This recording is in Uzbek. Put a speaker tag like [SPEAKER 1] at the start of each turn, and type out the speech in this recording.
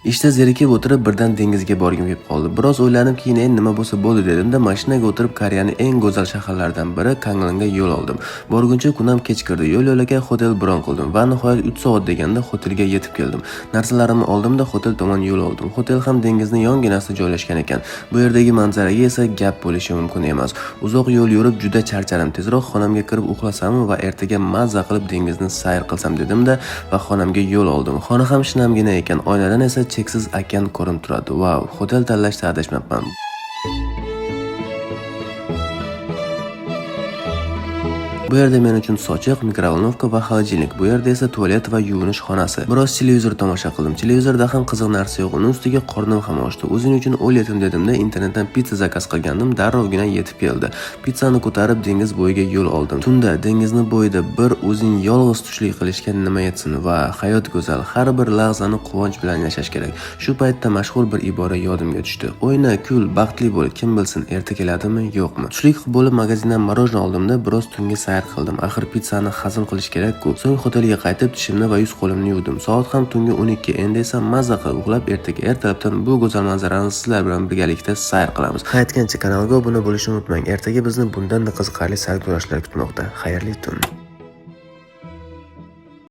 [SPEAKER 1] Ishda zerikib o'tirib birdan dengizga borgim kelib qoldi. Biroz o'ylanib keyin nima bo'lsa bo'ldi dedimda mashinaga o'tirib Koreyaning eng go'zal shaharlaridan biri Kanglanga yo'l oldim. Borguncha kunam kech kirdi. Yo'l-yo'lakay hotel bron qildim va nihoyat 3 soat deganda hotelga yetib keldim. Narsalarimni oldimda hotel tomon yo'l oldim. Hotel ham dengizning yonginasida joylashgan ekan. Bu yerdagi manzaraga esa gap bo'lishi mumkin emas. Uzoq yo'l yurib juda charchadim. Tezroq xonamga kirib uxlasam va ertaga mazza qilib dengizni sayr qilsam dedimda va xonamga yo'l oldim. Xona ham shinamgina ekan. Oynadan esa cheksiz okean ko'rinib turadi. Wow, hotel tanlashda adashmabman. Bu yerda men uchun sochiq, mikrovolnovka va xolodilnik. Bu yerda esa tualet va yuvinish xonasi. Biroz televizor tomosha qildim. Televizorda ham qiziq narsa yo'q. Uning ustiga qornim ham ochdi. O'zing uchun o'l yetim dedimda internetdan pizza zakaz qilgandim. Darrovgina yetib keldi. Pizzani ko'tarib dengiz bo'yiga yo'l oldim. Tunda dengizni bo'yida bir o'zing yolg'iz tushlik qilishga nima yetsin va hayot go'zal. Har bir lahzani quvonch bilan yashash kerak. Shu paytda mashhur bir ibora yodimga tushdi. O'yna, kul, baxtli bo'l. Kim bilsin, erta keladimi, yo'qmi? Tushlik bo'lib magazindan marojna oldimda biroz tungi qildim. Axir pizzani hazm qilish kerak-ku. So'ng hotelga qaytib tishimni va yuz qo'limni yuvdim. Soat ham tungi 12. Endi esa mazza qilib uxlab ertaga ertalabdan bu go'zal manzarani sizlar bilan birgalikda sayr qilamiz. Qaytgancha kanalga obuna bo'lishni unutmang. Ertaga bizni bundan qiziqarli sarguzashtlar kutmoqda. Xayrli tun.